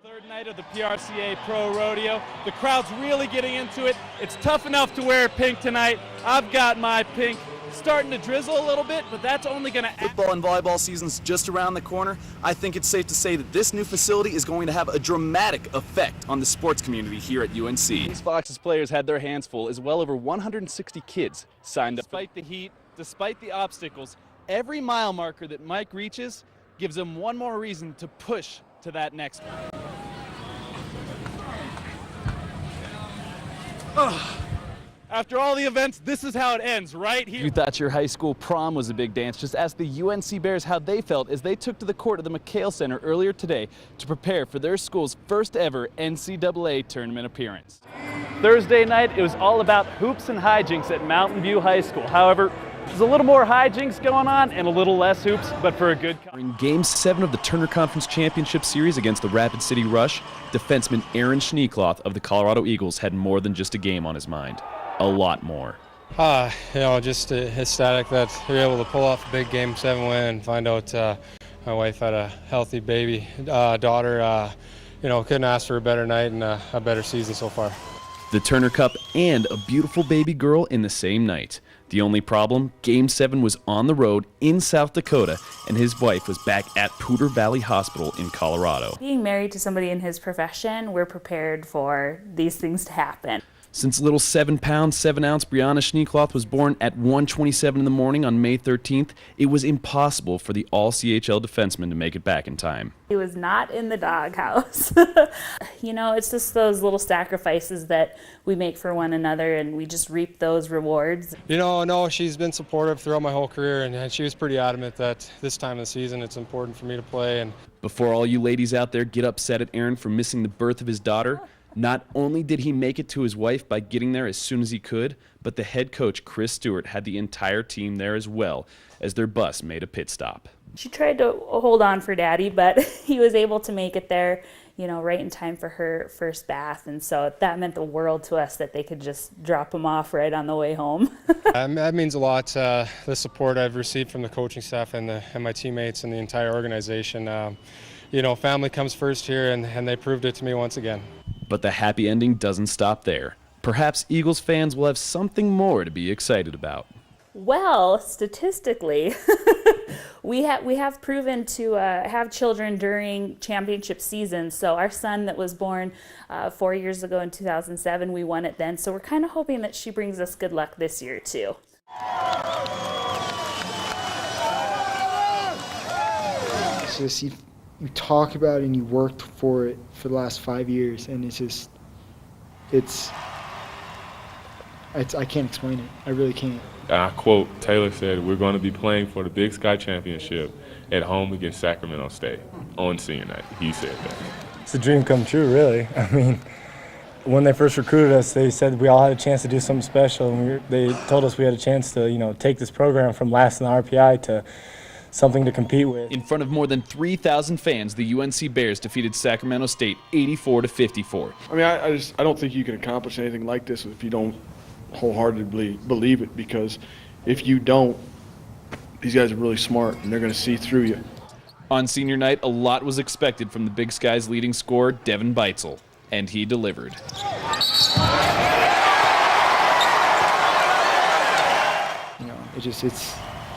Third night of the PRCA Pro Rodeo. The crowd's really getting into it. It's tough enough to wear pink tonight. I've got my pink. Starting to drizzle a little bit, but that's only going to... Football and volleyball season's just around the corner. I think it's safe to say that this new facility is going to have a dramatic effect on the sports community here at UNC. These Fox's players had their hands full as well over 160 kids signed up. Despite the heat, despite the obstacles, every mile marker that Mike reaches gives him one more reason to push to that next one. After all the events, this is how it ends, right here. You thought your high school prom was a big dance. Just ask the UNC Bears how they felt as they took to the court of the McHale Center earlier today to prepare for their school's first ever NCAA tournament appearance. Thursday night, it was all about hoops and hijinks at Mountain View High School. However, there's a little more hijinks going on and a little less hoops, but for a good cause. In Game 7 of the Turner Conference Championship Series against the Rapid City Rush, defenseman Aaron Schneekloth of the Colorado Eagles had more than just a game on his mind. A lot more. Just ecstatic that we were able to pull off a big Game 7 win and find out my wife had a healthy baby daughter. Couldn't ask for a better night and a better season so far. The Turner Cup and a beautiful baby girl in the same night. The only problem, Game 7 was on the road in South Dakota, and his wife was back at Poudre Valley Hospital in Colorado. Being married to somebody in his profession, we're prepared for these things to happen. Since little 7-pound, 7-ounce Brianna Schneekloth was born at 1:27 in the morning on May 13th, it was impossible for the all-CHL defenseman to make it back in time. He was not in the doghouse. It's just those little sacrifices that we make for one another, and we just reap those rewards. No, she's been supportive throughout my whole career, and she was pretty adamant that this time of the season it's important for me to play. And before all you ladies out there get upset at Aaron for missing the birth of his daughter, not only did he make it to his wife by getting there as soon as he could, but the head coach, Chris Stewart, had the entire team there as well as their bus made a pit stop. She tried to hold on for Daddy, but he was able to make it there, right in time for her first bath. And so that meant the world to us that they could just drop him off right on the way home. That means a lot, the support I've received from the coaching staff and my teammates and the entire organization. Family comes first here, and they proved it to me once again. But the happy ending doesn't stop there. Perhaps Eagles fans will have something more to be excited about. Well, statistically, we have proven to have children during championship season. So our son that was born 4 years ago in 2007, we won it then. So we're kind of hoping that she brings us good luck this year too. It's just you talk about it and you worked for it for the last 5 years, and I can't explain it. I really can't. I quote, Taylor said, "We're going to be playing for the Big Sky Championship at home against Sacramento State on senior night." He said that. It's a dream come true, really. I mean, when they first recruited us, they said we all had a chance to do something special, and they told us we had a chance to, take this program from last in the RPI to something to compete with. In front of more than 3,000 fans, the UNC Bears defeated Sacramento State 84-54. I mean, I don't think you can accomplish anything like this if you don't wholeheartedly believe it, because if you don't, these guys are really smart and they're going to see through you. On senior night, a lot was expected from the Big Sky's leading scorer, Devin Beitzel, and he delivered.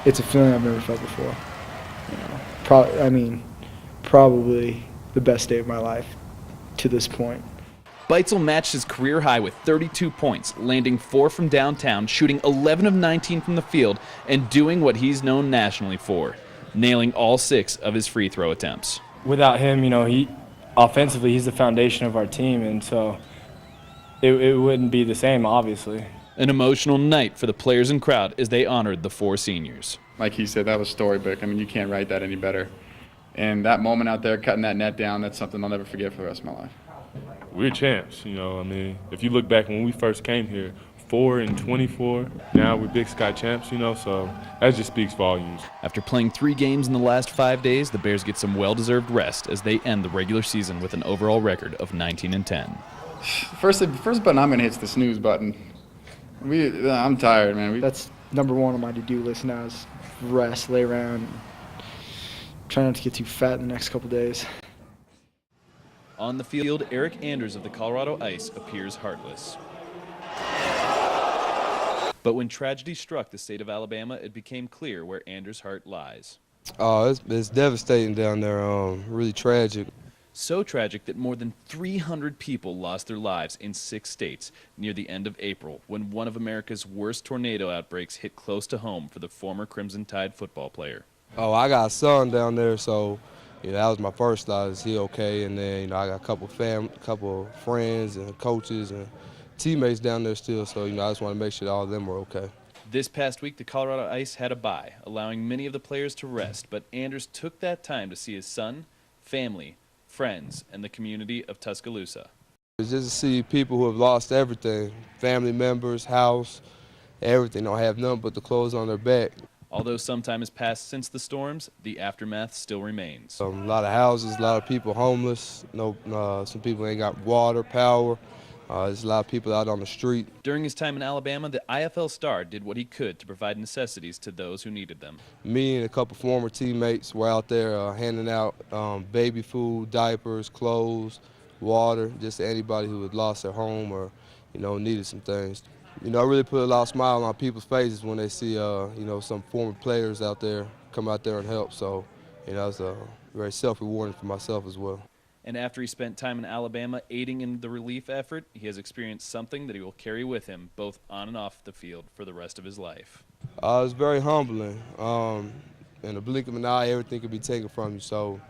It's a feeling I've never felt before. Probably the best day of my life to this point. Beitzel matched his career high with 32 points, landing 4 from downtown, shooting 11 of 19 from the field, and doing what he's known nationally for, nailing all 6 of his free throw attempts. Without him, offensively, he's the foundation of our team, and so it wouldn't be the same, obviously. An emotional night for the players and crowd as they honored the 4 seniors. Like he said, that was storybook. I mean, you can't write that any better. And that moment out there, cutting that net down, that's something I'll never forget for the rest of my life. We're champs, if you look back when we first came here, 4-24, now we're Big Sky champs, so that just speaks volumes. After playing 3 games in the last 5 days, the Bears get some well-deserved rest as they end the regular season with an overall record of 19-10. First button I'm going to hit is the snooze button. I'm tired, man. That's number one on my to-do list now is rest, lay around, try not to get too fat in the next couple days. On the field, Eric Anders of the Colorado Ice appears heartless. But when tragedy struck the state of Alabama, it became clear where Anders' heart lies. Oh, it's devastating down there, really tragic. So tragic that more than 300 people lost their lives in 6 states near the end of April when one of America's worst tornado outbreaks hit close to home for the former Crimson Tide football player. Oh, I got a son down there, so that was my first thought, is he okay? And then I got a couple friends and coaches and teammates down there still, so I just want to make sure all of them were okay. This past week, the Colorado Ice had a bye, allowing many of the players to rest, but Anders took that time to see his son, family, friends, and the community of Tuscaloosa. It's just to see people who have lost everything, family members, house, everything, don't have nothing but the clothes on their back. Although some time has passed since the storms, the aftermath still remains. A lot of houses, a lot of people homeless, some people ain't got water, power. There's a lot of people out on the street. During his time in Alabama, the IFL star did what he could to provide necessities to those who needed them. Me and a couple former teammates were out there handing out baby food, diapers, clothes, water, just to anybody who had lost their home or, needed some things. I really put a lot of smile on people's faces when they see, some former players out there come out there and help. So, it's very self-rewarding for myself as well. And after he spent time in Alabama aiding in the relief effort, he has experienced something that he will carry with him both on and off the field for the rest of his life. It's very humbling. In a blink of an eye, everything can be taken from you. So,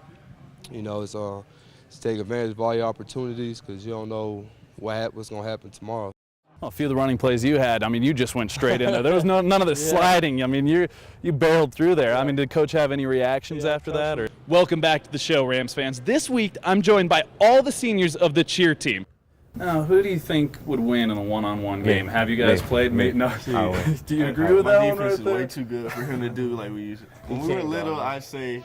it's take advantage of all your opportunities because you don't know what's going to happen tomorrow. Well, a few of the running plays you had, you just went straight in there. There was none of the sliding. You barreled through there. Did Coach have any reactions after that? Or? Welcome back to the show, Rams fans. This week, I'm joined by all the seniors of the cheer team. Now, who do you think would win in a one-on-one game? Have you guys played? No. Do you agree with that one right there? My defense is way too good for him to do like we used to. When we were little, I'd say...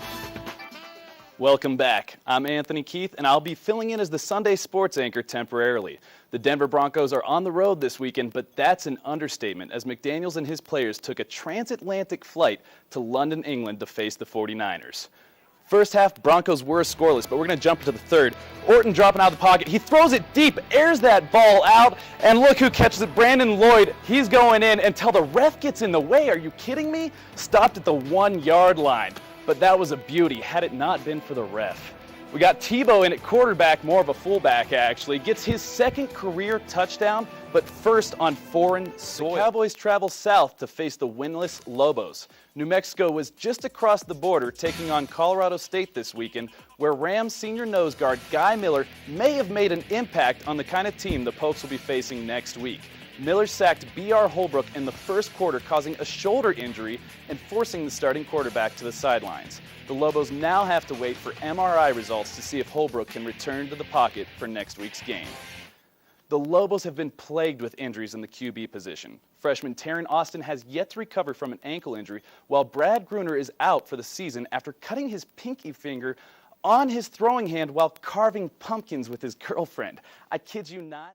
Welcome back. I'm Anthony Keith, and I'll be filling in as the Sunday sports anchor temporarily. The Denver Broncos are on the road this weekend, but that's an understatement as McDaniels and his players took a transatlantic flight to London, England to face the 49ers. First half, Broncos were scoreless, but we're going to jump into the third. Orton dropping out of the pocket. He throws it deep, airs that ball out, and look who catches it. Brandon Lloyd, he's going in until the ref gets in the way. Are you kidding me? Stopped at the 1-yard line. But that was a beauty, had it not been for the ref. We got Tebow in at quarterback, more of a fullback actually, gets his second career touchdown, but first on foreign soil. The Cowboys travel south to face the winless Lobos. New Mexico was just across the border taking on Colorado State this weekend, where Rams senior nose guard Guy Miller may have made an impact on the kind of team the Pokes will be facing next week. Miller sacked B.R. Holbrook in the first quarter, causing a shoulder injury and forcing the starting quarterback to the sidelines. The Lobos now have to wait for MRI results to see if Holbrook can return to the pocket for next week's game. The Lobos have been plagued with injuries in the QB position. Freshman Taron Austin has yet to recover from an ankle injury, while Brad Gruner is out for the season after cutting his pinky finger on his throwing hand while carving pumpkins with his girlfriend. I kid you not.